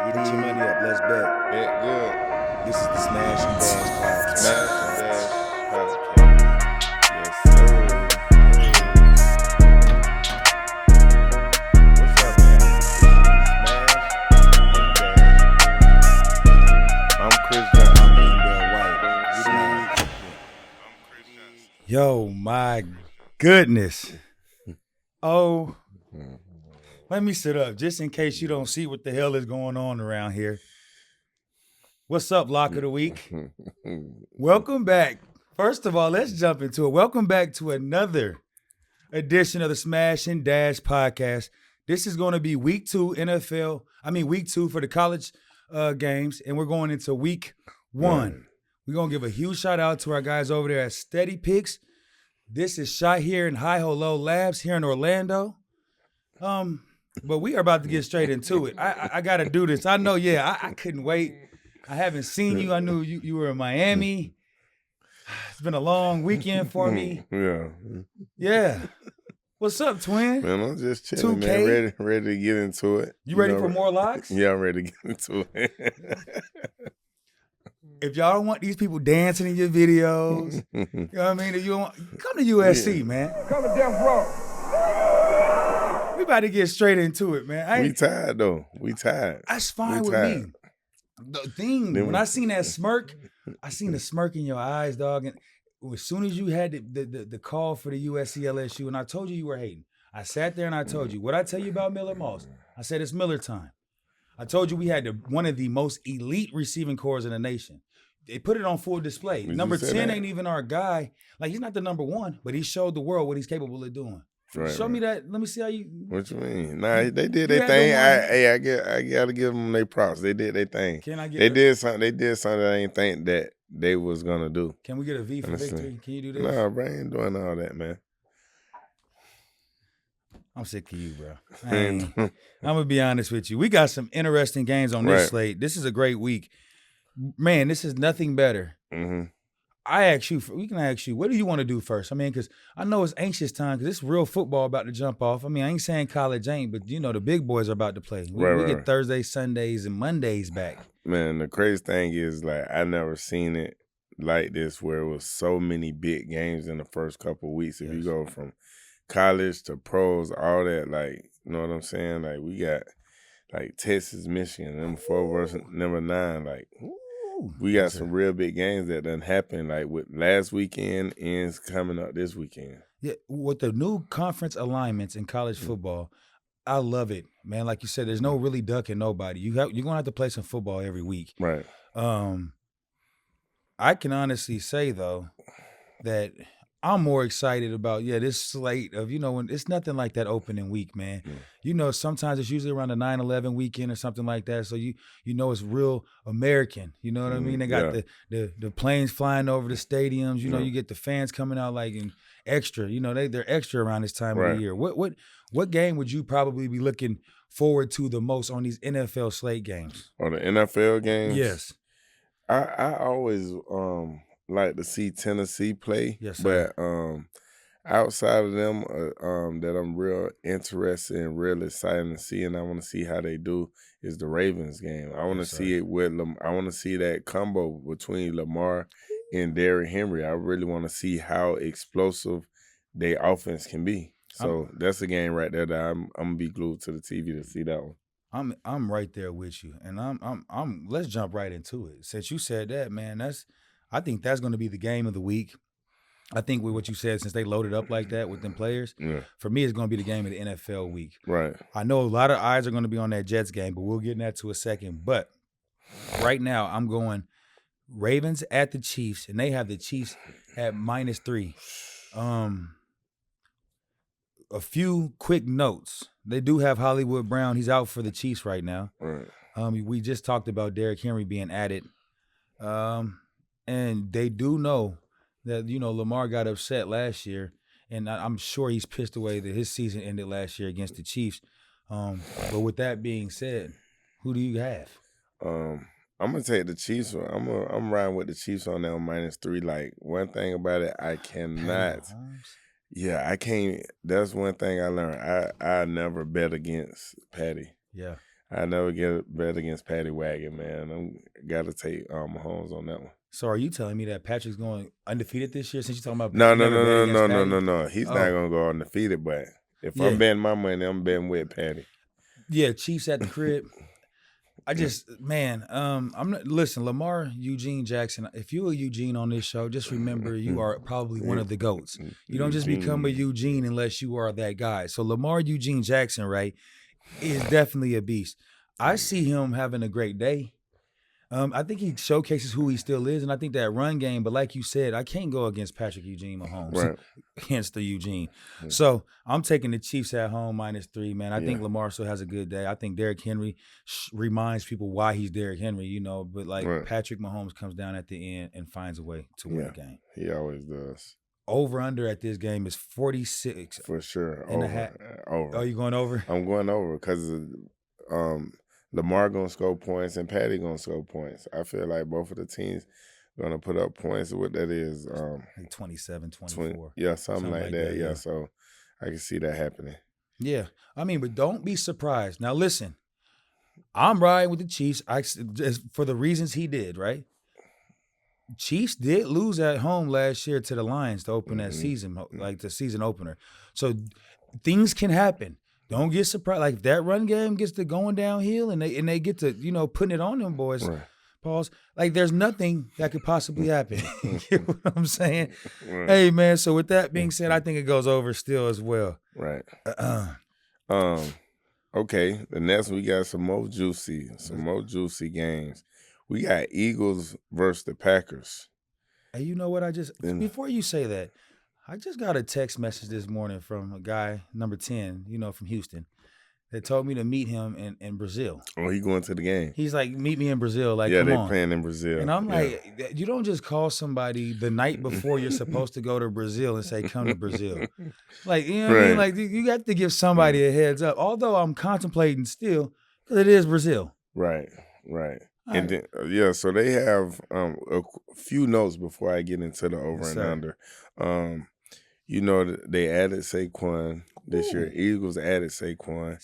Get your money up. Let's bet. Bet good. This is the Smash and Dash podcast. Smash and Dash podcast. Yes, sir. What's up, man? This is Smash and Dash. I'm Chris Johnson. I'm LenDale White. Smash. Yo, my goodness. Oh, let me sit up just in case you don't see what the hell is going on around here. What's up, Lock of the Week? Welcome back. First of all, let's jump into it. Welcome back to another edition of the Smash and Dash podcast. This is going to be week two for the college games, and we're going into week one. We're going to give a huge shout out to our guys over there at Steady Picks. This is shot here in Hi-Ho-Low Labs here in Orlando. But we are about to get straight into it. I got to do this. I know, I couldn't wait. I haven't seen you. I knew you were in Miami. It's been a long weekend for me. Yeah. What's up, twin? Man, I'm just chilling, man. Ready to get into it. You ready for more locks? Yeah, I'm ready to get into it. If y'all don't want these people dancing in your videos, you know what I mean? If you want, come to USC, man. Come to Death Row. We about to get straight into it, man. We tired, though. We tired. That's fine with me. The thing, when I seen that smirk, I seen the smirk in your eyes, dog. And as soon as you had the call for the USC LSU, and I told you were hating, I sat there and I told you, what I tell you about Miller Moss? I said, it's Miller time. I told you we had one of the most elite receiving corps in the nation. They put it on full display. Number 10 ain't even our guy. Like, he's not the number one, but he showed the world what he's capable of doing. Right, Show me that. Let me see how you. What you mean? Nah, they did their thing. I gotta give them their props. They did their thing. Can I get? They did something that I ain't think that they was gonna do. Can we get a V for victory? Can you do this? Nah, bro, I ain't doing all that, man. I'm sick of you, bro. I'm gonna be honest with you. We got some interesting games on this slate. This is a great week, man. This is nothing better. Mm-hmm. We can ask you, what do you want to do first? I mean, because I know it's anxious time because it's real football about to jump off. I mean, I ain't saying college ain't, but, the big boys are about to play. We get Thursdays, Sundays, and Mondays back. Man, the crazy thing is, like, I never seen it like this where it was so many big games in the first couple of weeks. If you go from college to pros, all that, like, you know what I'm saying? Like, we got, like, Texas, Michigan, number 4 versus number 9, like, we got some real big games that done happened, like with last weekend ends coming up this weekend. Yeah, with the new conference alignments in college football, I love it, man. Like you said, there's no really ducking nobody. You're gonna have to play some football every week. Right. I can honestly say though that I'm more excited about this slate of when it's nothing like that opening week, man. Yeah. Sometimes it's usually around the 9/11 weekend or something like that. So it's real American. You know what I mean? They got the planes flying over the stadiums. You get the fans coming out like in extra. They're extra around this time of the year. What game would you probably be looking forward to the most on these NFL slate games? Or the NFL games? Yes. I always like to see Tennessee play, but outside of them, that I'm real interested and real excited to see, and I want to see how they do is the Ravens game. I want to see it with I want to see that combo between Lamar and Derrick Henry. I really want to see how explosive their offense can be. So that's a game right there that I'm gonna be glued to the TV to see that one. I'm right there with you, and I'm let's jump right into it. Since you said that, man, I think that's going to be the game of the week. I think with what you said, since they loaded up like that with them players, for me, it's going to be the game of the NFL week. Right. I know a lot of eyes are going to be on that Jets game, but we'll get into that to a second. But right now, I'm going Ravens at the Chiefs, and they have the Chiefs at -3. A few quick notes. They do have Hollywood Brown. He's out for the Chiefs right now. Right. We just talked about Derrick Henry being added. And they do know that, Lamar got upset last year, and I'm sure he's pissed away that his season ended last year against the Chiefs. But with that being said, who do you have? I'm going to take the Chiefs. I'm riding with the Chiefs on that -3. Like, one thing about it, I cannot Yeah, I can't. That's one thing I learned. I never bet against Patty. Yeah. I never get bet against Paddy Wagon, man. I'm got to take Mahomes on that one. So are you telling me that Patrick's going undefeated this year? Since you're talking about No. He's not gonna go undefeated, but if I'm betting my money, I'm betting with Paddy. Yeah, Chiefs at the crib. I just, man, I'm not. Listen, Lamar, Eugene Jackson. If you're a Eugene on this show, just remember you are probably one of the GOATs. You don't just become a Eugene unless you are that guy. So Lamar Eugene Jackson, right, is definitely a beast. I see him having a great day. I think he showcases who he still is, and I think that run game. But like you said, I can't go against Patrick Eugene Mahomes against the Eugene. Yeah. So I'm taking the Chiefs at home -3, man. I think Lamar still has a good day. I think Derrick Henry reminds people why he's Derrick Henry, you know. But like Patrick Mahomes comes down at the end and finds a way to win the game. He always does. Over/under at this game is 46 for sure. Over. Oh, you going over? I'm going over because Lamar gonna score points and Patty gonna score points. I feel like both of the teams gonna put up points. What that is, like 27, 24. Something like that. Yeah, so I can see that happening. Yeah, I mean, but don't be surprised. Now, listen, I'm riding with the Chiefs. For the reasons he did, right? Chiefs did lose at home last year to the Lions to open that season, like the season opener. So things can happen. Don't get surprised. Like if that run game gets to going downhill and they get to, you know, putting it on them boys, pause. Like there's nothing that could possibly happen. You know what I'm saying? Hey man, so with that being said, I think it goes over still as well. Right. Okay. The next we got some more juicy games. We got Eagles versus the Packers. Hey, you know what? Before you say that, I just got a text message this morning from a guy, number 10, you know, from Houston, that told me to meet him in Brazil. Oh, he going to the game? He's like, meet me in Brazil. Like, yeah, they playing in Brazil. And I'm like, you don't just call somebody the night before you're supposed to go to Brazil and say, come to Brazil. Like, you know what I mean? Like, you got to give somebody a heads up. Although I'm contemplating still, because it is Brazil. Right. And then, so they have a few notes before I get into the over and under. You know, they added Saquon this year. Eagles added Saquon.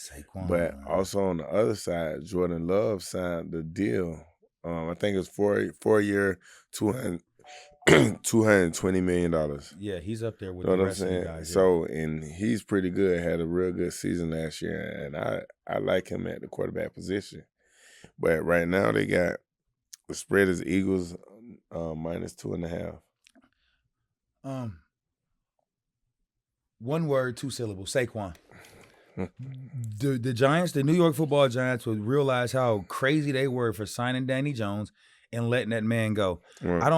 But also on the other side, Jordan Love signed the deal. I think it's 4-year, $220 million. Yeah, he's up there with the rest of the guys. So, and he's pretty good. Had a real good season last year, and I like him at the quarterback position. But right now they got the spread is Eagles -2.5. One word, 2 syllables. Saquon. The Giants, the New York Football Giants, would realize how crazy they were for signing Danny Jones and letting that man go. Right. I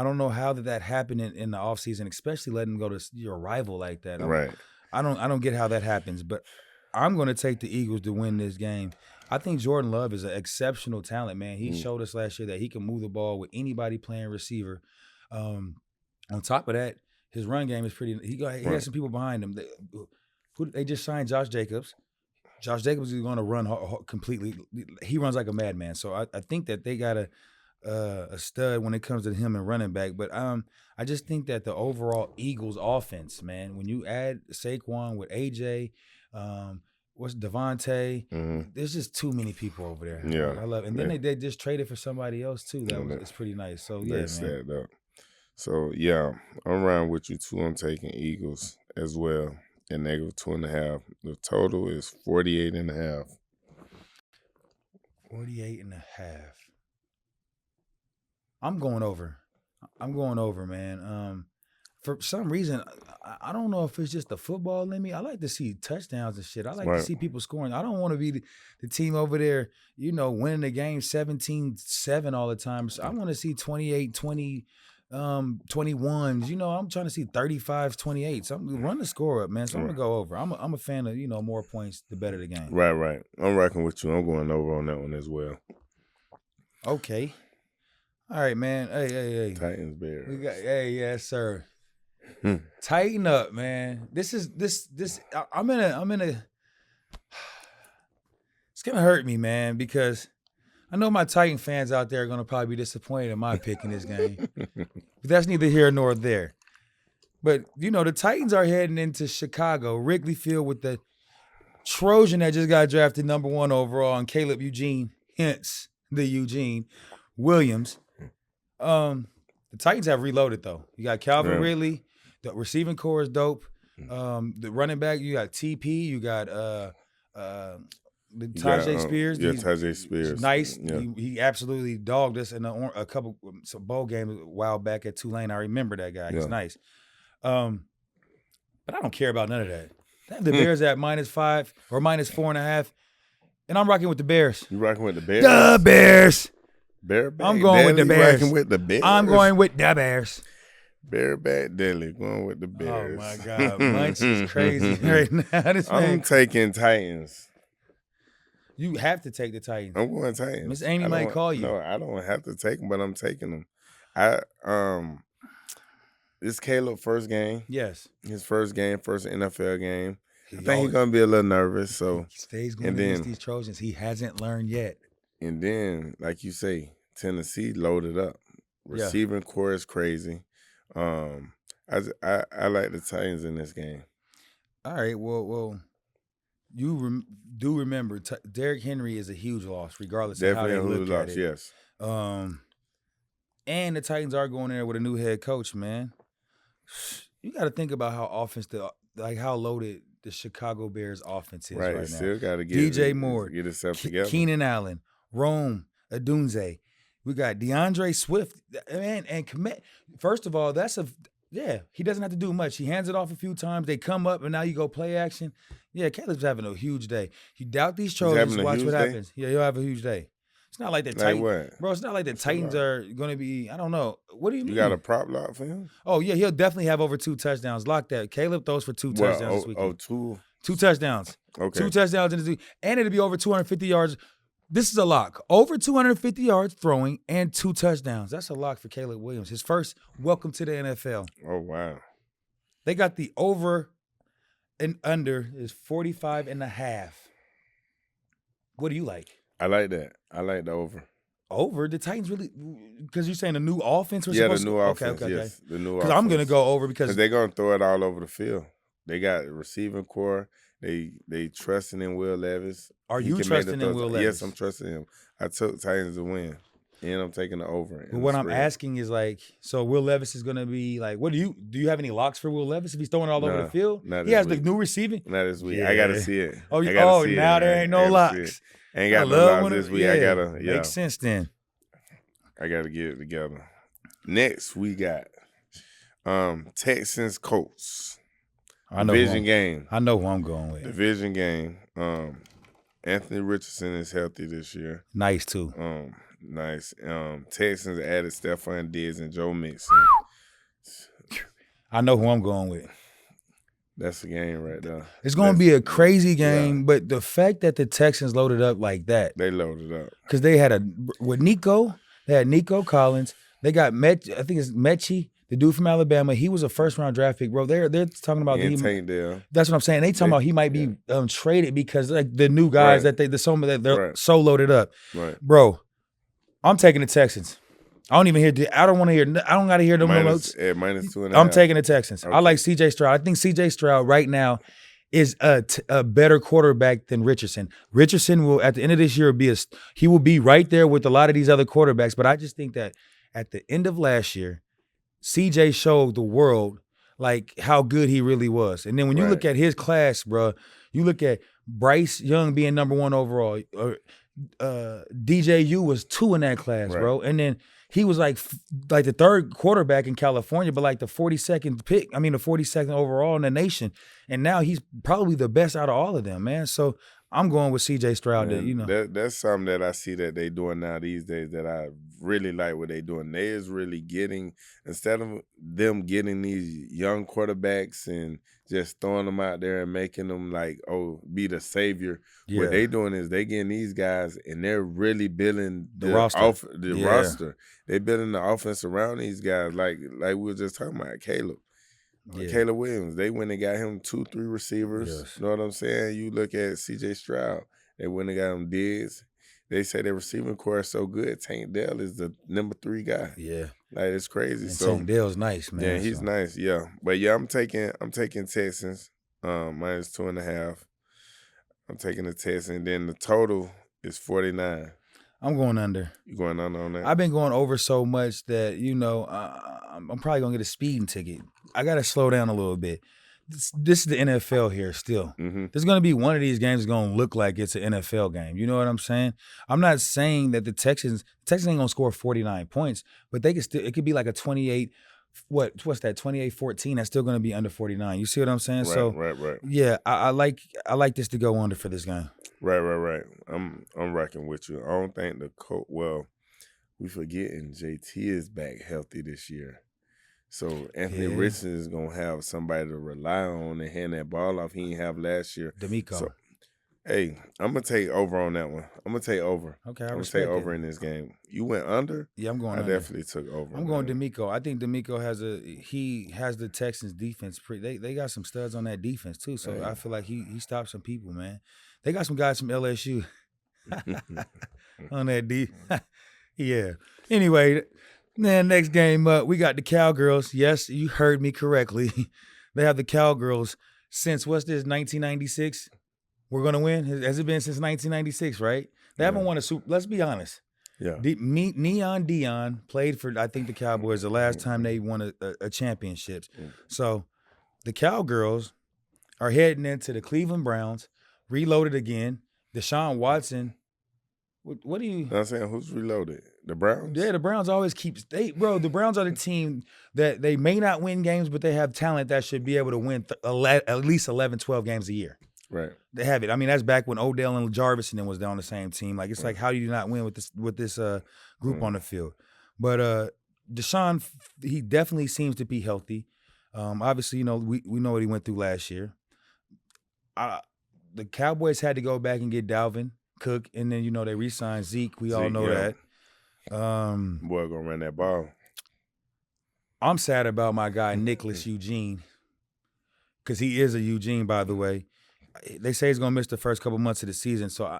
don't know how that happened in the offseason, especially letting him go to your rival like that. I don't get how that happens, but I'm going to take the Eagles to win this game. I think Jordan Love is an exceptional talent, man. He showed us last year that he can move the ball with anybody playing receiver. On top of that, his run game is pretty. He has some people behind him. They just signed Josh Jacobs. Josh Jacobs is going to run completely. He runs like a madman. So I think that they got a stud when it comes to him and running back. But I just think that the overall Eagles offense, man, when you add Saquon with AJ, what's Devontae? There's just too many people over there. Yeah, I love it. And then they just traded for somebody else too. It's pretty nice. So yeah, man. So yeah, I'm around with you too. I'm taking Eagles as well, and -2.5. The total is 48.5. 48.5. I'm going over, man. For some reason, I don't know if it's just the football in me. I like to see touchdowns and shit. I like to see people scoring. I don't want to be the team over there, you know, winning the game 17-7 all the time. So I want to see 28-20, 21s. You know, I'm trying to see 35-28. So I'm run the score up, man. So I'm gonna go over. I'm a fan of, you know, more points the better the game. Right. I'm rocking with you. I'm going over on that one as well. Okay. All right, man. Hey. Titans, Bears. Yes, sir. Tighten up, man. This. I'm in a. It's gonna hurt me, man, because I know my Titan fans out there are gonna probably be disappointed in my pick in this game. But that's neither here nor there. But you know, the Titans are heading into Chicago, Wrigley Field, with the Trojan that just got drafted number 1 overall, and Caleb Eugene, hence the Eugene Williams. The Titans have reloaded though. You got Calvin Ridley. The receiving core is dope. The running back, you got TP. You got Tajay Spears. Yeah, Tajay Spears. Nice. Yeah. He absolutely dogged us in a couple some bowl games a while back at Tulane. I remember that guy. He's nice. But I don't care about none of that. The Bears at -5 or -4.5, and I'm rocking with the Bears. You rocking with the Bears? The Bears. I'm going with the Bears. Rocking with the Bears. I'm going with the Bears. Bareback Deli going with the Bears. Oh my God, Munch is crazy right now. I'm taking Titans. You have to take the Titans. I'm going Titans. Miss Amy might call you. No, I don't have to take them, but I'm taking them. This Caleb's first game. Yes. His first game, first NFL game. I think he's gonna be a little nervous. So he stays going against these Trojans. He hasn't learned yet. And then, like you say, Tennessee loaded up. Receiving core is crazy. I like the Titans in this game. All right. Well, you do remember Derrick Henry is a huge loss, regardless of how they look at it. Yes. And the Titans are going there with a new head coach, man. You got to think about how loaded the Chicago Bears offense is right now. Still got to get itself together. Keenan Allen, Rome Odunze. We got DeAndre Swift, man, and commit. First of all, he doesn't have to do much. He hands it off a few times. They come up, and now you go play action. Yeah, Caleb's having a huge day. You doubt these Trojans, watch what happens. Yeah, he'll have a huge day. It's not like the Titans. Bro, it's not like the Titans are going to be, I don't know. What do you mean? You got a prop lock for him? Oh, yeah, he'll definitely have over 2 touchdowns. Lock that. Caleb throws for 2 touchdowns this weekend. 2? 2 touchdowns. Okay. 2 touchdowns in the season. And it'll be over 250 yards. This is a lock. Over 250 yards throwing and 2 touchdowns. That's a lock for Caleb Williams. His first welcome to the NFL. Oh, wow. They got the over and under is 45.5. What do you like? I like that. I like the over. Over? The Titans really – because you're saying the new offense was supposed to – Yeah, the new offense, yes. The new offense. Because I'm going to go over because – they're going to throw it all over the field. They got a receiving core. They trusting in Will Levis. Are you trusting in Will Levis? Yes, I'm trusting him. I took Titans to win, and I'm taking the over. But what I'm asking is so Will Levis is going to be what do you have any locks for Will Levis if he's throwing all over the field? He has the new receiving? Not this week. Yeah. I got to see it. Oh, now there ain't no locks. Ain't got no locks this week. I got to, Makes sense then. I got to get it together. Next, we got Texans Colts. Division game. I know who I'm going with. Division game. Anthony Richardson is healthy this year. Nice too. Nice. Texans added Stephon Diggs and Joe Mixon. I know who I'm going with. That's the game right there. It's going to be a crazy game, but the fact that the Texans loaded up like that. They loaded up. Because they had Nico Collins. They got I think it's Mechie. The dude from Alabama, he was a first-round draft pick, bro. They're talking about Tank Dale. That's what I'm saying. They talking about he might be traded because the new guys that they're so loaded up. Right. Bro, I'm taking the Texans. I don't even hear. I don't want to hear. I don't got to hear them notes. At -2.5. I'm taking the Texans. Okay. I like C.J. Stroud. I think C.J. Stroud right now is a better quarterback than Richardson. Richardson will at the end of this year he will be right there with a lot of these other quarterbacks. But I just think that at the end of last year, CJ showed the world how good he really was. And then when you look at his class, bro, you look at Bryce Young being number 1 overall. DJU was 2 in that class, bro. And then he was like the 3rd quarterback in California, but the 42nd pick. I mean, the 42nd overall in the nation. And now he's probably the best out of all of them, man. So I'm going with C.J. Stroud. That's something that I see that they doing now these days that I really like what they doing. They is really getting, instead of them getting these young quarterbacks and just throwing them out there and making them be the savior. Yeah. What they doing is they getting these guys and they're really building the roster. They building the offense around these guys like we were just talking about Caleb. Caleb Williams, they went and got him 2-3 receivers. Yes. You know what I'm saying? You look at C.J. Stroud, they went and got him Diggs. They say their receiving core is so good. Tank Dell is the number 3 guy. Yeah, it's crazy. And Tank Dell's nice, man. Yeah, he's nice. Yeah, but I'm taking Texans -2.5. I'm taking the Texans, and then the total is 49. I'm going under. You going under on that? I've been going over so much that, I'm probably going to get a speeding ticket. I got to slow down a little bit. This is the NFL here still. Mm-hmm. There's going to be one of these games going to look like it's an NFL game. You know what I'm saying? I'm not saying that the Texans ain't going to score 49 points, but they could still, it could be like a 28, what's that, 28-14. That's still going to be under 49. You see what I'm saying? Right. Yeah, I like this to go under for this game. Right. I'm rocking with you. I don't think the Colts. Well, we forgetting JT is back healthy this year, so Anthony Richardson is gonna have somebody to rely on and hand that ball off. He didn't have last year. D'Amico. So, hey, I'm gonna take over on that one. I'm gonna take over. Okay, I'm gonna take over in this game. You went under. Yeah, I'm going. I definitely took over. I'm going D'Amico. I think D'Amico has the Texans defense. They got some studs on that defense too. So I feel like he stopped some people, man. They got some guys from LSU on that D. Yeah. Anyway, then next game up, we got the Cowgirls. Yes, you heard me correctly. They have the Cowgirls since, what's this, 1996? We're going to win? Has it been since 1996, right? They haven't won a Super. Let's be honest. Yeah. Neon Dion played for, I think, the Cowboys the last time they won a championship. So the Cowgirls are heading into the Cleveland Browns, reloaded again. Deshaun Watson. What do you? I'm saying, who's reloaded? The Browns? Yeah, the Browns always the Browns are the team that they may not win games, but they have talent that should be able to win at least 11, 12 games a year. Right. They have it. I mean, that's back when Odell and Jarvis and them was on the same team. Like, it's like, how do you not win with this group on the field? But Deshaun, he definitely seems to be healthy. Obviously, we know what he went through last year. The Cowboys had to go back and get Dalvin Cook, and then they re-signed Zeke. We all know that. Boy, gonna run that ball. I'm sad about my guy Nicholas Eugene, because he is a Eugene, by the way. They say he's gonna miss the first couple months of the season. So,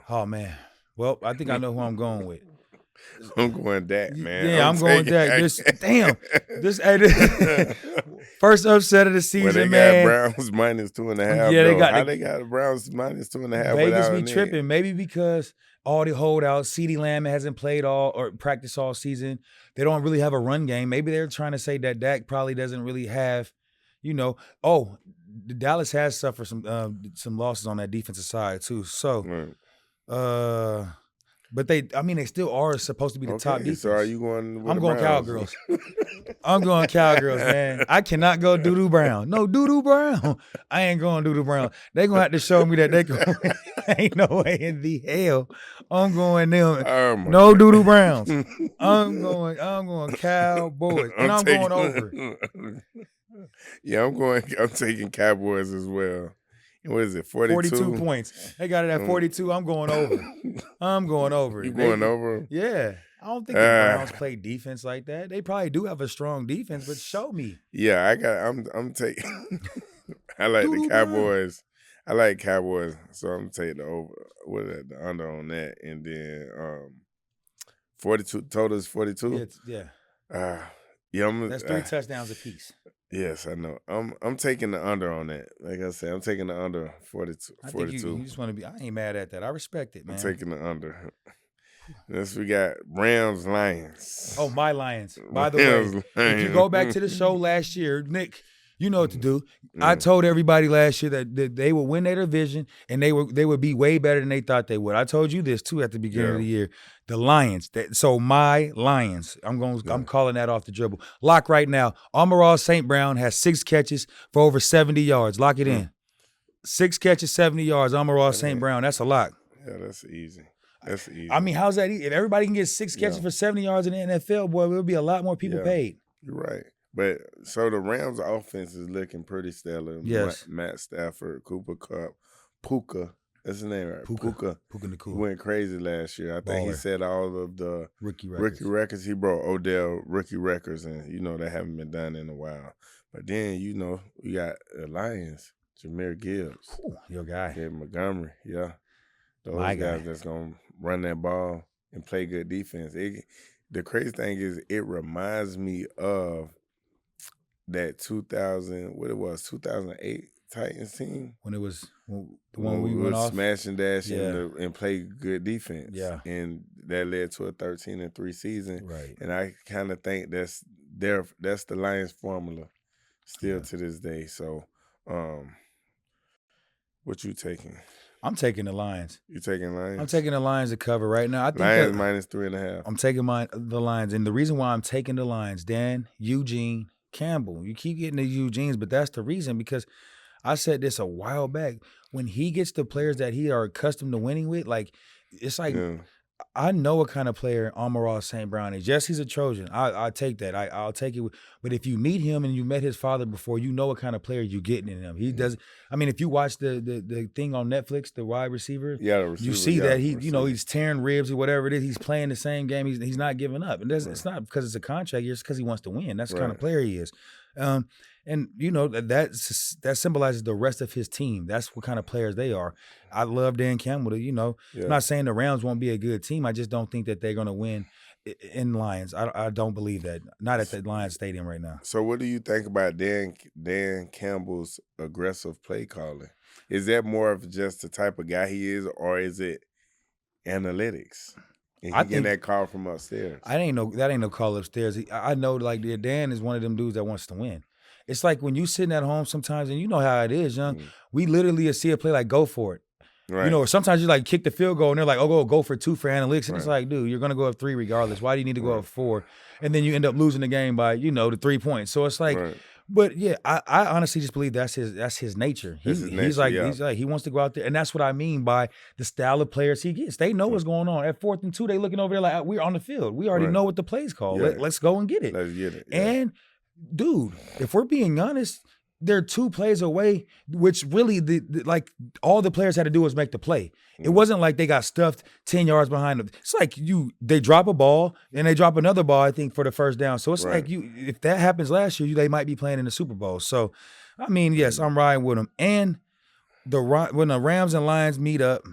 oh man. Well, I think I know who I'm going with. I'm going Dak, man. Yeah, I'm going Dak. This first upset of the season, well, they man. got Browns minus 2.5. Yeah, they got the Browns minus 2.5. Vegas be tripping. Maybe because all the holdouts, CeeDee Lamb hasn't played or practiced all season. They don't really have a run game. Maybe they're trying to say that Dak probably doesn't really have, Dallas has suffered some losses on that defensive side too. So, but they still are supposed to be the top defense. So are you going with I'm going Cowgirls. I'm going Cowgirls, man. I cannot go Doo-Doo Brown. No, Doo-Doo Brown. I ain't going Doo-Doo Brown. They're going to have to show me that they can win. Ain't no way in the hell I'm going them. No Doo-Doo Browns. I'm going Cowboys. And I'm going over. Yeah, I'm taking Cowboys as well. What is it, 42? 42 points. They got it at 42. I'm going over. You going over? Yeah. I don't think the Browns play defense like that. They probably do have a strong defense, but show me. Yeah, I'm taking I like the Cowboys. I like Cowboys, so I'm taking the over. The under on that, and then 42 total is 42. Yeah. That's 3 touchdowns apiece. Yes, I know. I'm taking the under on that. Like I said, I'm taking the under 42. I think you just want to be. I ain't mad at that. I respect it, man. I'm taking the under. Next we got Rams Lions. Oh, my Lions. By the way, if you go back to the show last year, Nick, you know what to do. I told everybody last year that they would win their division and they would be way better than they thought they would. I told you this too at the beginning of the year. The Lions. So my Lions. I'm calling that off the dribble. Lock right now. Amon-Ra St. Brown has 6 catches for over 70 yards. Lock it in. 6 catches, 70 yards. Amon-Ra St. Brown. That's a lock. Yeah, that's easy. That's easy. I mean, how's that easy? If everybody can get 6 catches for 70 yards in the NFL, boy, there'll be a lot more people paid. You're right. But so the Rams offense is looking pretty stellar. Yes. Matt Stafford, Cooper Kupp, Puka. That's his name, right? Puka He went crazy last year. I think he set all of the rookie records. He broke Odell rookie records, and that haven't been done in a while. But then we got the Lions, Jahmyr Gibbs, your guy, David Montgomery, those my guys guy that's gonna run that ball and play good defense. The crazy thing is, it reminds me of that 2008 Titans team? When it was the one we went off? Smash and dash and play good defense. Yeah. And that led to a 13-3 season. Right. And I kind of think that's the Lions formula still to this day. So what you taking? I'm taking the Lions. You taking Lions? I'm taking the Lions to cover right now. I think Lions minus 3.5. I'm taking the Lions. And the reason why I'm taking the Lions, Dan, Eugene, Campbell. You keep getting the Eugenes, but that's the reason, because I said this a while back. When he gets the players that he are accustomed to winning with, like, it's like I know what kind of player Amon-Ra St. Brown is. Yes, he's a Trojan. I take that. I'll take it. But if you meet him and you met his father before, you know what kind of player you're getting in him. He does. I mean, if you watch the thing on Netflix, the wide receiver, you see that he's tearing ribs or whatever it is. He's playing the same game. He's not giving up. And it's not because it's a contract. It's because he wants to win. That's the kind of player he is. And that symbolizes the rest of his team. That's what kind of players they are. I love Dan Campbell. I'm not saying the Rams won't be a good team. I just don't think that they're going to win in Lions. I don't believe that. Not at the Lions Stadium right now. So what do you think about Dan Campbell's aggressive play calling? Is that more of just the type of guy he is, or is it analytics? And he getting that call from upstairs. That ain't no call upstairs. I know, like, Dan is one of them dudes that wants to win. It's like when you sitting at home sometimes, and you know how it is, young. We literally see a play like, go for it. Right. Or sometimes you like kick the field goal and they're like, oh, go for 2 for analytics. And it's like, dude, you're going to go up 3 regardless. Why do you need to go up 4? And then you end up losing the game by, the 3 points. So it's like, but yeah, I honestly just believe that's his nature. He's like, he wants to go out there. And that's what I mean by the style of players he gets. They know what's going on. At 4th and 2, they looking over there like, we're on the field. We already know what the play's called. Let's go and get it. Let's get it. Yeah. And dude, if we're being honest, they're 2 plays away, which really, like, all the players had to do was make the play. It wasn't like they got stuffed 10 yards behind them. It's like they drop a ball, and they drop another ball, I think, for the first down. So it's like if that happens last year, they might be playing in the Super Bowl. So, I mean, yes, I'm riding with them. And when the Rams and Lions meet up,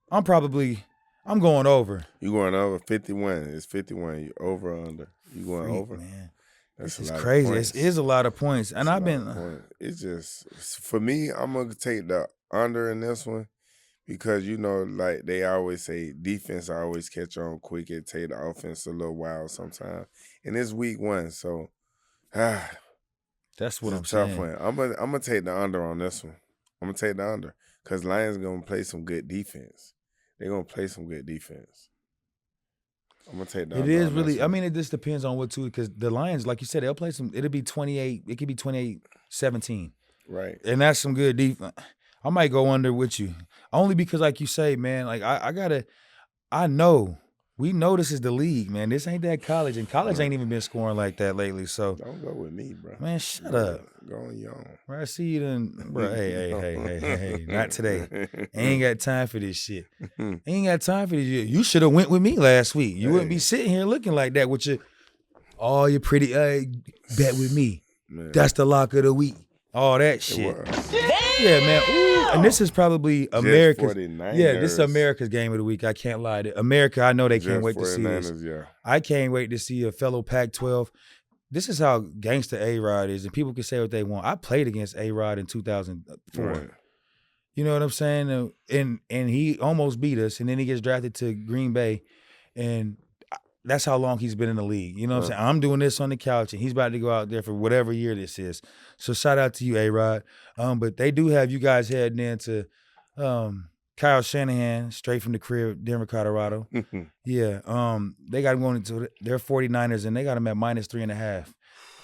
I'm going over. You going over 51. It's 51. You over or under? You going over? Man. This is crazy. It is a lot of points. And it's just, for me, I'm going to take the under in this one because, like they always say, defense always catch on quick. It take the offense a little while sometimes. And it's week 1, so that's what I'm saying. Tough one. I'm going to take the under on this one. I'm going to take the under because Lions going to play some good defense. They're going to play some good defense. I'm going to take that. It is really, I mean, it just depends on what too, because the Lions, like you said, they'll play it'll be 28, it could be 28-17. Right. And that's some good defense. I might go under with you. Only because, like you say, man, like we know this is the league, man. This ain't that college, and college ain't even been scoring like that lately. So don't go with me, bro. Man, shut up. Go on your own. Bro, I see you then, bro. Hey, not today. Ain't got time for this shit. Ain't got time for this shit. You should have went with me last week. You wouldn't be sitting here looking like that with your pretty bet with me. Man. That's the lock of the week. All that shit. Yeah, man. Ooh, and this is probably America's. This is America's game of the week. I can't lie to America. I know they can't wait to see this. Yeah. I can't wait to see a fellow Pac-12. This is how gangster A-Rod is, and people can say what they want. I played against A-Rod in 2004. Right. You know what I'm saying? And he almost beat us, and then he gets drafted to Green Bay, and that's how long he's been in the league. You know what I'm saying? I'm doing this on the couch, and he's about to go out there for whatever year this is. So shout out to you, A-Rod. But they do have you guys heading into Kyle Shanahan, straight from the crib, Denver, Colorado. Yeah. They got him going into their 49ers, and they got him at -3.5.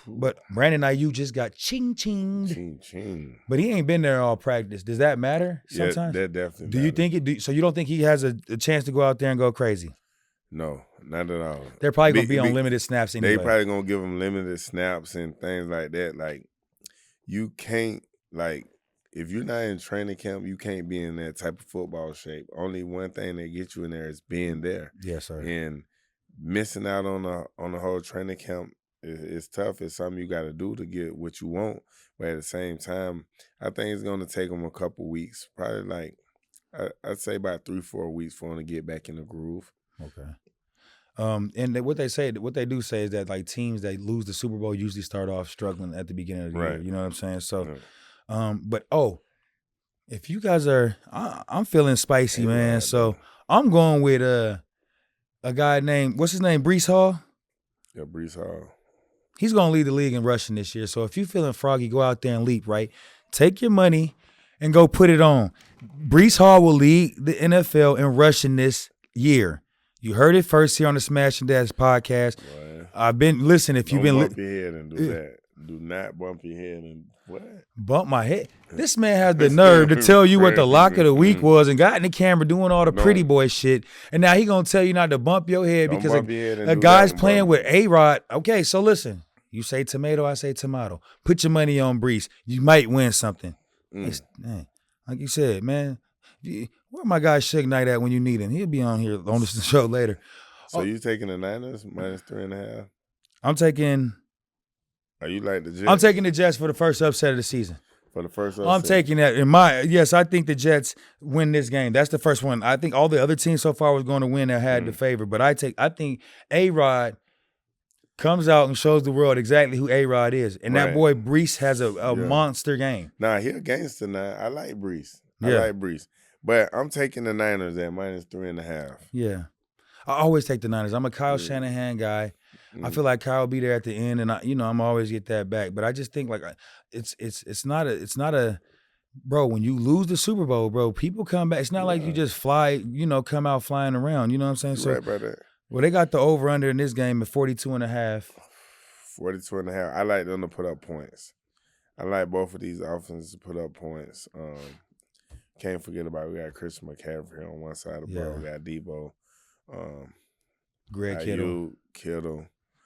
But Brandon Ayuk just got ching-chinged. Ching-ching. But he ain't been there all practice. Does that matter sometimes? Yeah, that definitely Do you think it? So you don't think he has a chance to go out there and go crazy? No, not at all. They're probably going to be on limited snaps anyway. They probably going to give him limited snaps and things like that. Like, you can't, like, if you're not in training camp, you can't be in that type of football shape. Only one thing that gets you in there is being there. Yes, sir. And missing out on the whole training camp is tough. It's something you got to do to get what you want. But at the same time, I think it's going to take him a couple weeks. Probably like, I'd say about 3-4 weeks for him to get back in the groove. Okay. And what they do say is that like teams that lose the Super Bowl usually start off struggling at the beginning of the year. You know what I'm saying? So, but if you guys are, I'm feeling spicy, man. So I'm going with a guy named, what's his name? Breece Hall. Yeah, Breece Hall. He's going to lead the league in rushing this year. So if you're feeling froggy, go out there and leap, right? Take your money and go put it on. Breece Hall will lead the NFL in rushing this year. You heard it first here on the Smash and Dash podcast. Boy. I've been, listen, if you've been. Don't bump your head and do that. Do not bump your head and what? Bump my head. This man has the nerve to tell you what the lock of the week was and got in the camera doing all the pretty boy shit. And now he going to tell you not to bump your head because a guy's playing with A-Rod. Okay, so listen. You say tomato, I say tomato. Put your money on Breece. You might win something. Man, like you said, man. Where my guy Suge Knight at when you need him? He'll be on here on the show later. So you taking the Niners minus 3.5? I'm taking. Are you like the Jets? I'm taking the Jets for the first upset of the season. For the first upset? I'm taking that. Yes, I think the Jets win this game. That's the first one. I think all the other teams so far was going to win that had the favor. But I think A-Rod comes out and shows the world exactly who A-Rod is. And that boy Breece has a monster game. Nah, he a gangster now. I like Breece. I like Breece. But I'm taking the Niners at minus 3.5. Yeah. I always take the Niners. I'm a Kyle Shanahan guy. I feel like Kyle will be there at the end, and I'm always get that back. But I just think like it's not a bro. When you lose the Super Bowl, bro, people come back. It's not like you just fly, come out flying around. You know what I'm saying? So, right about that. Well, they got the over under in this game at 42.5. 42.5. I like them to put up points. I like both of these offenses to put up points. Can't forget about we got Christian McCaffrey on one side of the ball. We got Debo. Greg Kittle.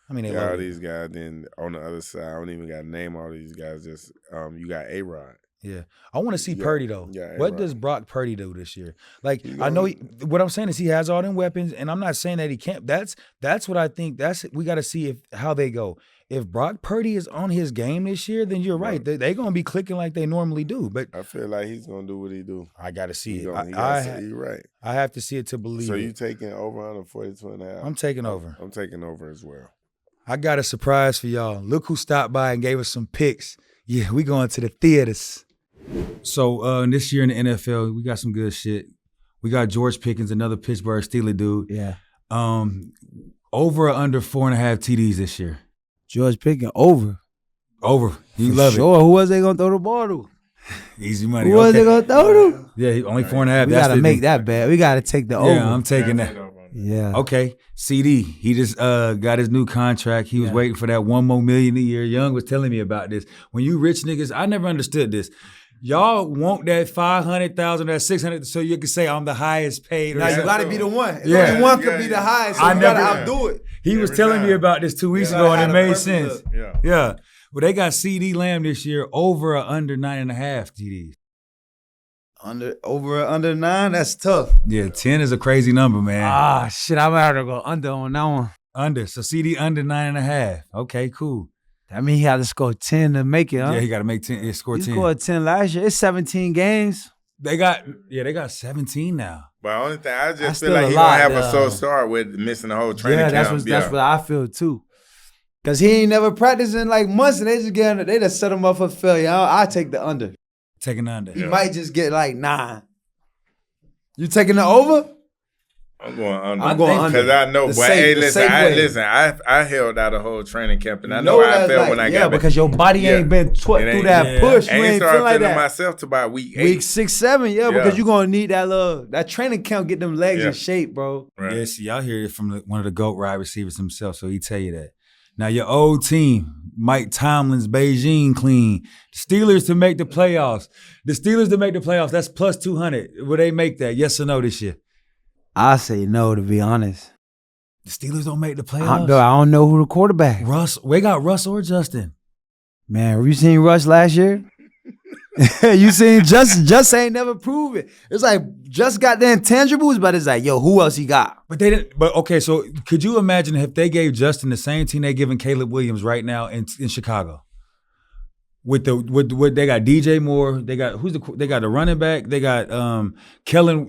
I mean, they got all these guys. Then on the other side, I don't even got to name all these guys. Just you got A-Rod. Yeah, I want to see Purdy though. What does Brock Purdy do this year? Like I know what I'm saying is he has all them weapons, and I'm not saying that he can't. That's what I think. We got to see how they go. If Brock Purdy is on his game this year, then you're right. They're going to be clicking like they normally do. But I feel like he's going to do what he do. I got to see it. You're right. I have to see it to believe it. So you taking over on 42.5? I'm taking over. I'm taking over as well. I got a surprise for y'all. Look who stopped by and gave us some picks. Yeah, we going to the theaters. So this year in the NFL, we got some good shit. We got George Pickens, another Pittsburgh Steelers dude. Yeah. Over or under 4.5 TDs this year? George Pickens, over. You love it. Sure. Who was they going to throw the ball to? Easy money. Who was they going to throw to? Yeah, only 4.5. We got to make that bet. We got to take the over. Yeah, I'm taking that. Yeah. Okay. CD, he just got his new contract. He was waiting for that $1 more million a year. Young was telling me about this. When you rich niggas, I never understood this. Y'all want that 500,000, that 600, so you can say I'm the highest paid. Now you got to be the one. Yeah. Only one could be the highest. So you got to outdo it. He was telling me about this 2 weeks ago, and it made sense. Yeah. Well, they got CD Lamb this year over or under 9.5 TDs. Over or under 9? That's tough. Yeah, 10 is a crazy number, man. Shit, I'm out to go under on that one. Under. So CD under 9.5. Okay, cool. I mean, he had to score 10 to make it, huh? Yeah, he got to make 10. He scored 10. He scored 10 last year. It's 17 games. They got 17 now. But only thing, I just feel like he don't have a slow start with missing the whole training camp. That's what I feel too. Because he ain't never practiced in like months, and they just set him up for failure. I take the under. Taking the under. He might just get like 9. You taking the over? I'm going under. Because I know, but hey, listen, I held out a whole training camp, and I know how I felt when I got back. Yeah, because your body ain't been through that push. You ain't started feel like feeling that. myself to about week 8. Week 6, 7, because you're going to need that training camp, get them legs in shape, bro. Right. Yeah, see, y'all hear it from one of the GOAT wide receivers himself, so he tell you that. Now, your old team, Mike Tomlin's Beijing clean. The Steelers to make the playoffs. That's plus 200. Will they make that? Yes or no this year? I say no, to be honest. The Steelers don't make the playoffs? I don't know who the quarterback. Russ. We got Russ or Justin. Man, have you seen Russ last year? You seen Just ain't never proved it. It's like Just got the intangibles, but it's like, yo, who else he got? But they didn't. But okay, so could you imagine if they gave Justin the same team they giving Caleb Williams right now in Chicago? With they got DJ Moore, they got the running back, they got Kellen.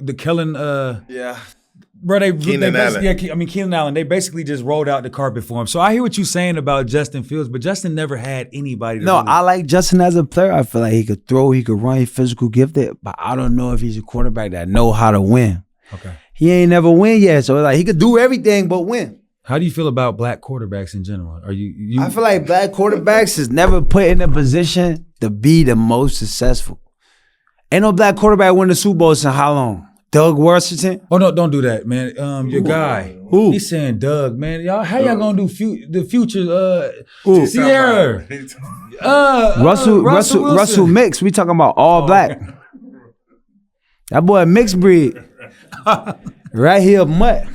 Bro, Keenan Allen. Keenan Allen, they basically just rolled out the carpet for him. So I hear what you're saying about Justin Fields, but Justin never had anybody to I like Justin as a player. I feel like he could throw, he could run, he's physical gifted, but I don't know if he's a quarterback that know how to win. Okay. He ain't never win yet, so like he could do everything but win. How do you feel about black quarterbacks in general? Are you I feel like black quarterbacks is never put in a position to be the most successful. Ain't no black quarterback win the Super Bowl since how long? Doug Washington? Oh no, don't do that, man. Your guy. Who? He's saying Doug, man. Y'all, how y'all gonna do the future? Sierra. Russell Mix. We talking about all black. That boy mixed breed. Right here, mutt.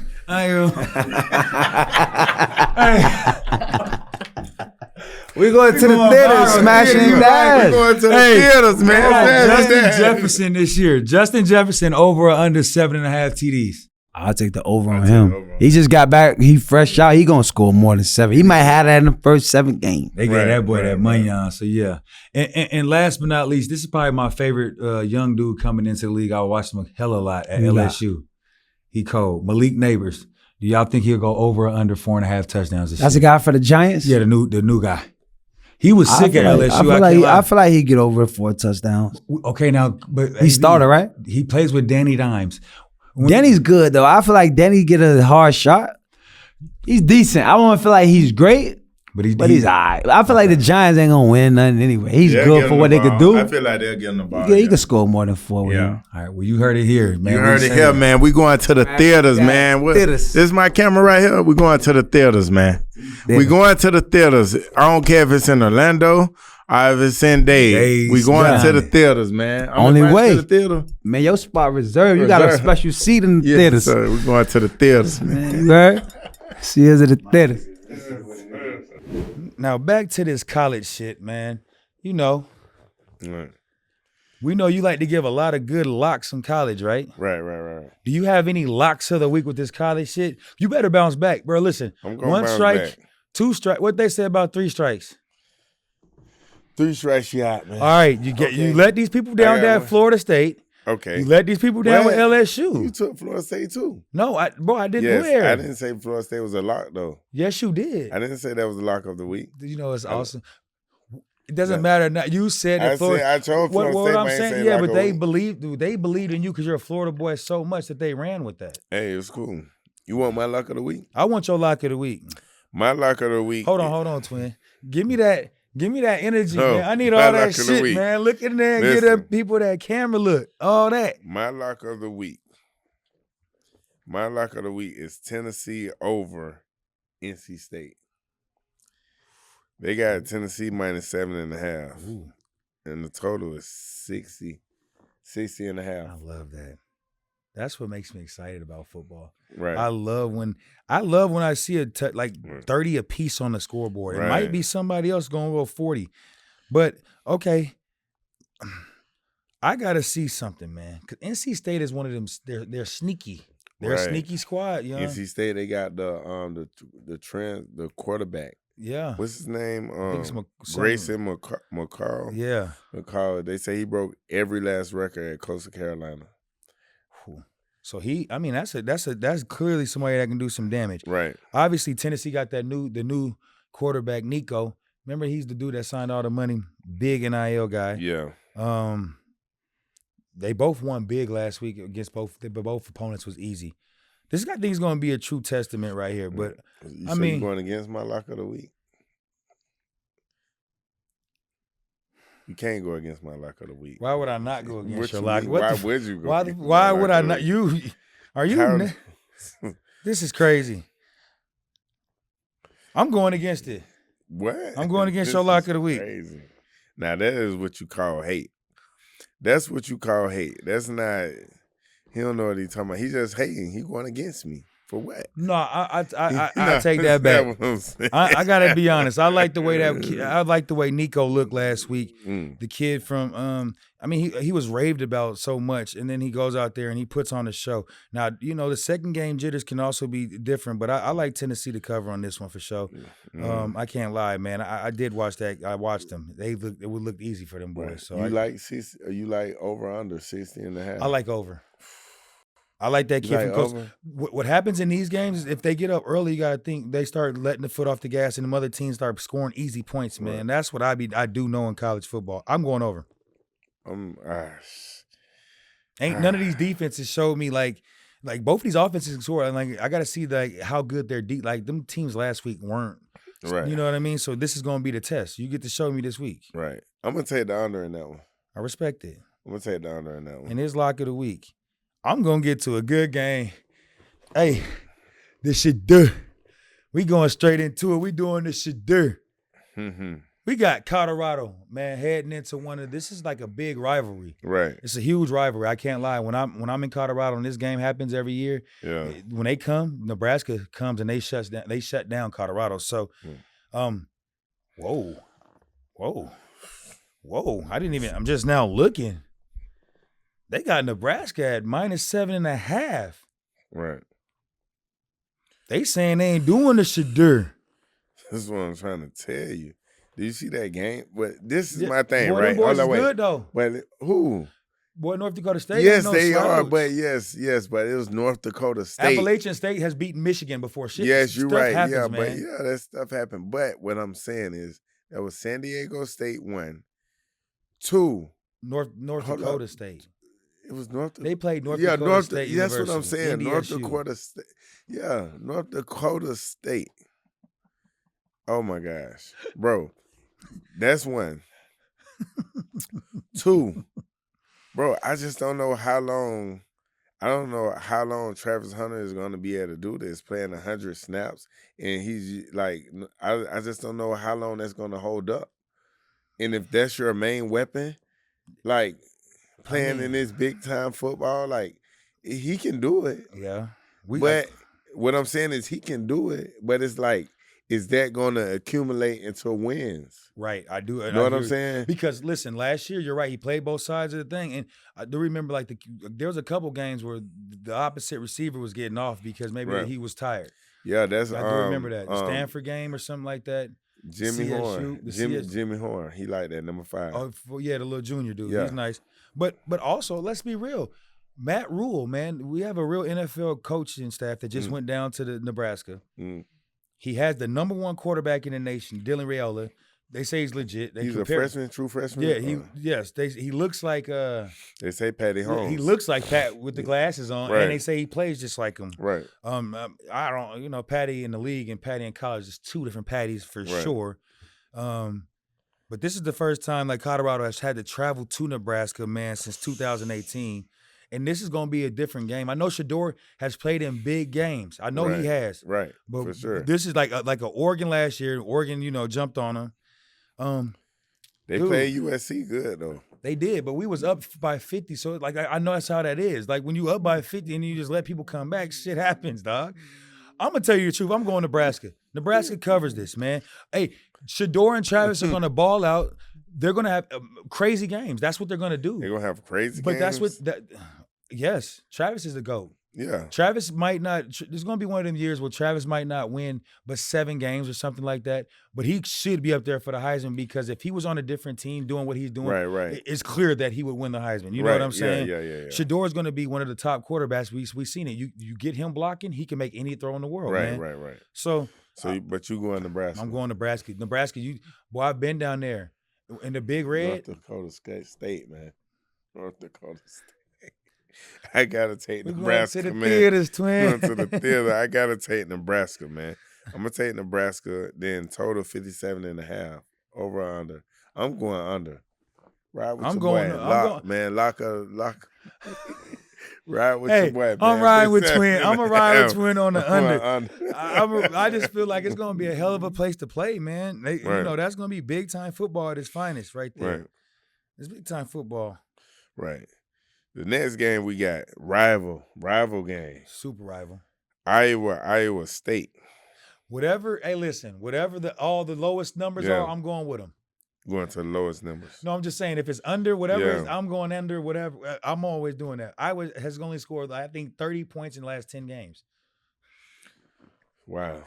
We going to the theater, smashing that. We going to the theaters, man. Justin Jefferson this year. Justin Jefferson over or under 7.5 TDs. I'll take the over on him. He just got back. He fresh out. He gonna score more than 7. He might have that in the first 7 games. They gave that boy that money on. So yeah. And last but not least, this is probably my favorite young dude coming into the league. I watched him a hell of a lot at LSU. He cold. Malik Neighbors. Do y'all think he'll go over or under 4.5 touchdowns this year? That's the guy for the Giants? Yeah, the new guy. He was sick at LSU. I feel like he get over 4 touchdowns. Okay, now, but he started, right? He plays with Danny Dimes. Danny's good though. I feel like Danny get a hard shot. He's decent. I don't feel like he's great, but he's all right. I feel like the Giants ain't gonna win nothing anyway. He's good for what they could do. I feel like they'll get him the ball. Yeah, he could score more than 4 with him. All right, well, you heard it here, man. You heard it here, man. We going to the theaters, man. This is my camera right here. We going to the theaters, man. We going to the theaters. I don't care if it's in Orlando or if it's in Dade. We going to the theaters, man. Only way. To the theater. Man, your spot reserved. You got a special seat in the theaters. Sir. We going to the theaters, man. You heard? See us at the theaters. Now back to this college shit, man. You know, we know you like to give a lot of good locks in college, right? Right. Do you have any locks of the week with this college shit? You better bounce back, bro. Listen, I'm gonna 1 bounce strike, back. 2 strikes. What they say about 3 strikes? 3 strikes you out, man. All right, you let these people down there at Florida State. Okay. You let these people down with LSU. You took Florida State too. No, I didn't. Yes, Where? I didn't say Florida State was a lock though. Yes, you did. I didn't say that was the lock of the week. You know, it's awesome. It doesn't matter. Now you said that Florida. I told Florida State. What I'm saying, but they believed in you because you're a Florida boy so much that they ran with that. Hey, it's cool. You want my lock of the week? I want your lock of the week. My lock of the week. Hold on, twin. Give me that energy, man. I need all that shit, man. Look in there and get them people that camera look. All that. My lock of the week. My lock of the week is Tennessee over NC State. They got Tennessee minus 7.5. Ooh. And the total is 60 and a half. I love that. That's what makes me excited about football. Right. I love when I see 30 apiece on the scoreboard. It might be somebody else going to go 40. But, okay, I got to see something, man. Because NC State is one of them, they're sneaky. They're a sneaky squad, you know? NC State, they got the quarterback. Yeah. What's his name? Grayson McCall. Yeah. McCall. They say he broke every last record at Coastal Carolina. So that's clearly somebody that can do some damage. Right. Obviously, Tennessee got the new quarterback, Nico. Remember, he's the dude that signed all the money, big NIL guy. Yeah. They both won big last week against both opponents was easy. I think it's going to be a true testament right here. But you're going against my lock of the week. You can't go against my lock of the week. Why would I not go against your lock? Why would you go? Why would I not? Are you? This is crazy. I'm going against it. What? I'm going against your lock of the week. Crazy. Now that is what you call hate. That's what you call hate. That's not. He don't know what he's talking about. He's just hating. He going against me. For what? No, I take that back. I gotta be honest. I like the way Nico looked last week. The kid from he was raved about so much, and then he goes out there and he puts on a show. Now, the second game jitters can also be different, but I like Tennessee to cover on this one for sure. I can't lie, man. I did watch that. I watched them. It would look easy for them boys. So you like over under 60 and a half? I like over. I like that kid from Colts. What happens in these games is if they get up early, you got to think they start letting the foot off the gas and the other teams start scoring easy points, man. Right. That's what I do know in college football. I'm going over. Ain't none of these defenses showed me like both of these offenses can score. And like I got to see like how good they're deep. Like them teams last week weren't. Right. You know what I mean? So this is going to be the test. You get to show me this week. Right. I'm going to take the under in that one. I respect it. I'm going to take the under in that one. And his lock of the week. I'm going to get to a good game. Hey, this shit do. We going straight into it. We doing this shit do. Mm-hmm. We got Colorado, man, heading into this is like a big rivalry. Right. It's a huge rivalry. I can't lie. When I'm in Colorado and this game happens every year, when they come, Nebraska comes and they shut down Colorado. So, whoa. I'm just now looking. They got Nebraska at -7.5. Right. They saying they ain't doing the shadur. This is what I'm trying to tell you. Do you see that game? But this is my thing, right? Boy, them boys is good though. But who? Boy, North Dakota State. Yes, they are. But yes, but it was North Dakota State. Appalachian State has beaten Michigan before. Yes, you're right. Happens, yeah, man. But that stuff happened. But what I'm saying is that was San Diego State 1, 2. North Dakota State. It was North. They played North Dakota State. That's University, what I'm saying. NDSU. North Dakota State. Yeah, North Dakota State. Oh my gosh, bro. That's 1. 2, bro. I just don't know how long. I don't know how long Travis Hunter is going to be able to do this, playing 100 snaps, and he's like, I just don't know how long that's going to hold up. And if that's your main weapon, like playing in this big time football, like he can do it. Yeah, but what I'm saying is he can do it, but it's like, is that going to accumulate into wins? Right, I do. You know what I'm saying? Because listen, last year, you're right, he played both sides of the thing. And I do remember like there was a couple games where the opposite receiver was getting off because maybe he was tired. Yeah, that's I do remember that. The Stanford game or something like that. Jimmy Horn. Jimmy Horn. He like that, number 5. Oh, yeah, the little junior dude. Yeah. He's nice. But also, let's be real. Matt Rule, man, we have a real NFL coaching staff that just went down to the Nebraska. He has the number 1 quarterback in the nation, Dylan Raiola. They say he's legit. He's a freshman, true freshman? Yeah, he looks like they say Patty Holmes. He looks like Pat with the glasses on, and they say he plays just like him. Right. I don't, Patty in the league and Patty in college is 2 different Patties for sure. But this is the first time like Colorado has had to travel to Nebraska, man, since 2018. And this is going to be a different game. I know Shador has played in big games. I know he has. Right, but for sure. This is like an Oregon last year. Oregon, jumped on him. They played USC good, though. They did, but we was up by 50. So, like, I know that's how that is. Like, when you up by 50 and you just let people come back, shit happens, dog. I'm going to tell you the truth. I'm going Nebraska. Nebraska covers this, man. Hey, Shador and Travis are going to ball out. They're going to have crazy games. That's what they're going to do. They're going to have crazy games? But that's what yes, Travis is the GOAT. Yeah. Travis might not – there's going to be one of them years where Travis might not win but 7 games or something like that. But he should be up there for the Heisman because if he was on a different team doing what he's doing, right. it's clear that he would win the Heisman. You know what I'm saying? Yeah. Shador is going to be one of the top quarterbacks. We've seen it. You get him blocking, he can make any throw in the world, man. Right. So but you going Nebraska. I'm going Nebraska. Nebraska, I've been down there. In the Big Red. North Dakota State, man. North Dakota State. I gotta take Nebraska, man. To the theaters, twin. Going to the theater. I gotta take Nebraska, man. I'm gonna take Nebraska. Then total 57.5 over or under. I'm going under. Ride with your boy. Man, lock. Ride with your boy, man. I'm riding with Twin. I'm gonna ride with Twin on the under. I just feel like it's gonna be a hell of a place to play, man. That's gonna be big time football at its finest, right there. Right. It's big time football. Right. The next game we got rival game. Super rival. Iowa State. Whatever all the lowest numbers are, I'm going with them. Going to the lowest numbers. No, I'm just saying if it's under whatever, I'm going under whatever. I'm always doing that. Iowa has only scored, I think, 30 points in the last 10 games. Wow.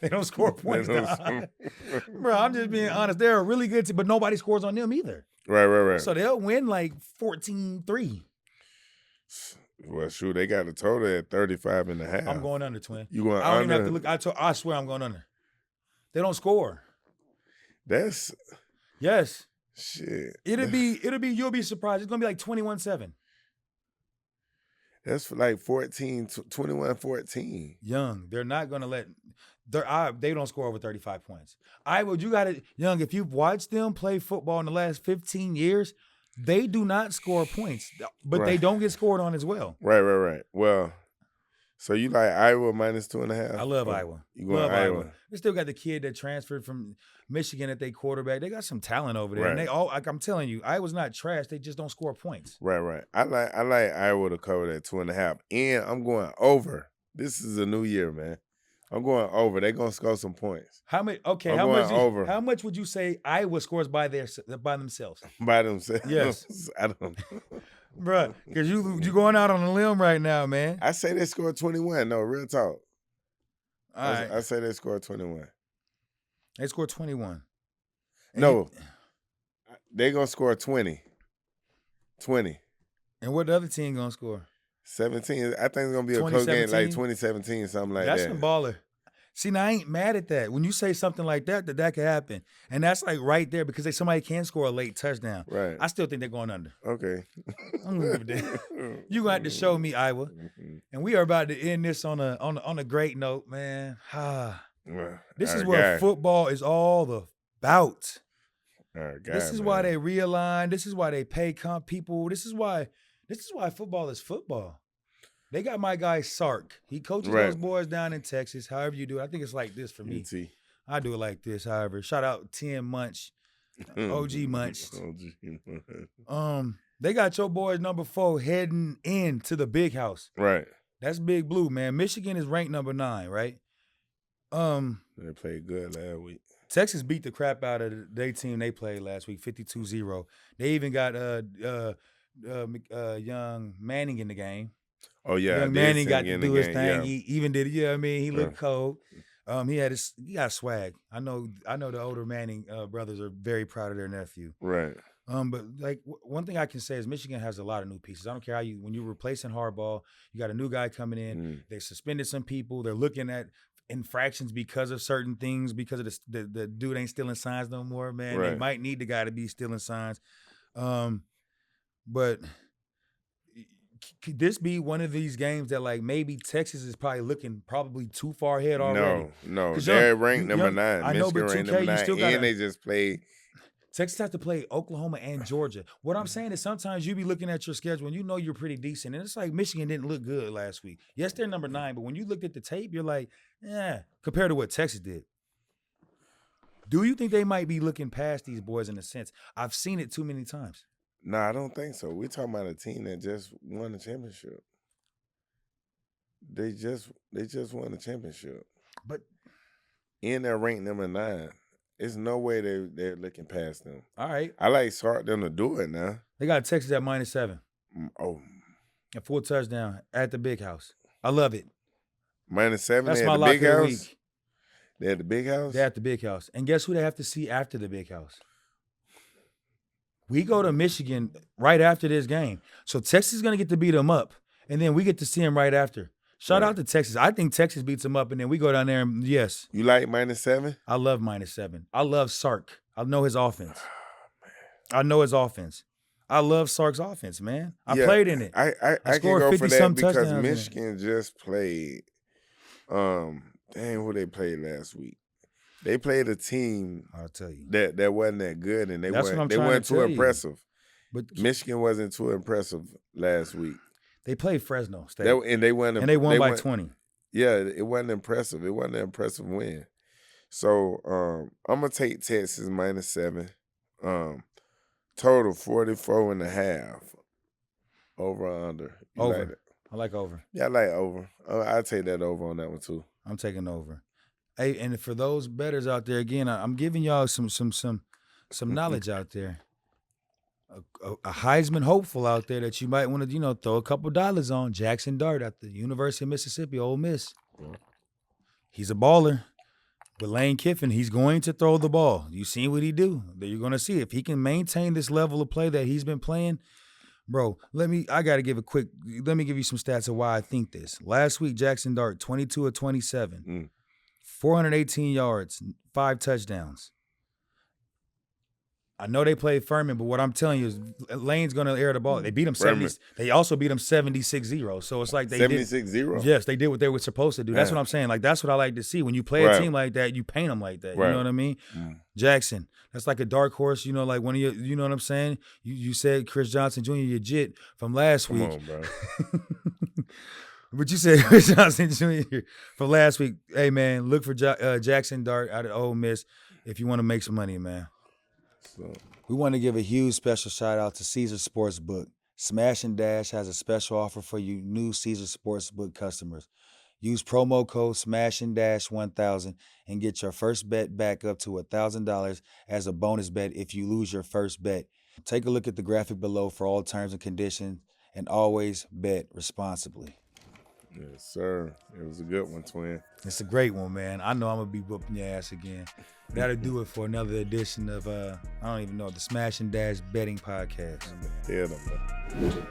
They don't score points. Bro, I'm just being honest. They're a really good team, but nobody scores on them either. Right. So they'll win like 14-3. Well, shoot, they got a total at 35.5. I'm going under, twin. You going I don't under? even have to look. I swear I'm going under. They don't score. That's yes. Shit. You'll be surprised. It's gonna be like 21-7. That's like 21-14. Young, they're not gonna let they don't score over 35 points. Young, if you've watched them play football in the last 15 years, they do not score points, but they don't get scored on as well. Right. Well, so you like Iowa minus 2.5? I love Iowa. You going Iowa? They still got the kid that transferred from Michigan at their quarterback. They got some talent over there. Right. And they all, like I'm telling you, Iowa's not trash. They just don't score points. Right. I like Iowa to cover that 2.5. And I'm going over. This is a new year, man. I'm going over. They're gonna score some points. How much? Okay, how much would you say Iowa scores by themselves? By themselves? Yes. I don't know. Bruh, because you going out on a limb right now, man. I say they score 21. No, real talk. All right. I say they score 21. They score 21. No. They gonna score 20. 20. And what the other team gonna score? 17. I think it's gonna be a close game, like 2017, something like that. That's a baller. See, now I ain't mad at that. When you say something like that could happen. And that's like right there because somebody can score a late touchdown. Right. I still think they're going under. Okay. I'm gonna give it that. You're gonna have to show me, Iowa. And we are about to end this on a great note, man. This is what football is all about. This is why they realign. This is why they pay comp people. This is why football is football. They got my guy Sark. He coaches those boys down in Texas. However you do it. I think it's like this for me. I do it like this, however. Shout out Tim Munch. OG Munch. They got your boys number 4 heading into the big house. Right. That's Big Blue, man. Michigan is ranked number 9, right? They played good last week. Texas beat the crap out of their team they played last week, 52-0. They even got young Manning in the game. Oh yeah, young Manning got to do his thing. Yeah. He even did it. You know what I mean? He looked cold. He got swag. I know the older Manning brothers are very proud of their nephew. Right. But like one thing I can say is Michigan has a lot of new pieces. I don't care when you're replacing Harbaugh, you got a new guy coming in. They suspended some people. They're looking at infractions because of certain things, because of the dude ain't stealing signs no more, man. Right. They might need the guy to be stealing signs. But could this be one of these games that like maybe Texas is looking too far ahead already? No. They're ranked number 9. I know, but 2K, you still got. And they just played. Texas has to play Oklahoma and Georgia. What I'm saying is sometimes you be looking at your schedule and you know you're pretty decent. And it's like Michigan didn't look good last week. Yes, they're number 9, but when you looked at the tape, you're like, compared to what Texas did. Do you think they might be looking past these boys in a sense? I've seen it too many times. No, I don't think so. We're talking about a team that just won the championship. They just won the championship. And they're ranked number 9. There's no way they're looking past them. All right. I like them to do it now. They got Texas at -7. Oh. A full touchdown at the big house. I love it. -7 That's at my the lock big of the house? week. They're at the big house? They're at the big house. And guess who they have to see after the big house? We go to Michigan right after this game. So Texas is going to get to beat them up. And then we get to see them right after. Shout out to Texas. I think Texas beats them up, and then we go down there and, yes. You like -7? I love -7. I love Sark. I know his offense. I know his offense. I love Sark's offense, man. I played in it. I can go for that because Michigan just played who they played last week. They played a team I'll tell you that wasn't that good, and they weren't too impressive. But Michigan wasn't too impressive last week. They played Fresno State. They won by 20. Yeah, it wasn't impressive. It wasn't an impressive win. So I'm gonna take Texas -7. Total 44.5. Over or under. Over. Like I like over. Yeah, I like over. I'll take that over on that one too. I'm taking over. Hey, and for those bettors out there, again, I'm giving y'all some knowledge out there. A Heisman hopeful out there that you might want to, throw a couple dollars on. Jackson Dart at the University of Mississippi, Ole Miss. He's a baller. But Lane Kiffin, he's going to throw the ball. You seen what he do. You're going to see if he can maintain this level of play that he's been playing. Bro, let me give you some stats of why I think this. Last week, Jackson Dart, 22 of 27, 418 yards, 5 touchdowns. I know they played Furman, but what I'm telling you is Lane's going to air the ball. They beat them 70. They also beat them 76-0. So it's like they 76-0? Yes, they did what they were supposed to do. That's what I'm saying. Like, that's what I like to see. When you play a team like that, you paint them like that. You know what I mean? Jackson, that's like a dark horse. You know, like one of your, you know what I'm saying? You said Chris Johnson Jr., your jit from last week. Come on, bro. But you said Chris Johnson Jr. from last week. Hey, man, look for Jackson Dart out of Ole Miss if you want to make some money, man. So, we want to give a huge special shout out to Caesar Sportsbook. Smash and Dash has a special offer for you new Caesar Sportsbook customers. Use promo code Smash and Dash 1000 and get your first bet back up to $1,000 as a bonus bet if you lose your first bet. Take a look at the graphic below for all terms and conditions, and always bet responsibly. Yes, sir. It was a good one, twin. It's a great one, man. I know I'm going to be whooping your ass again. That'll do it for another edition of, I don't even know, the Smash and Dash Betting Podcast. Yeah, man.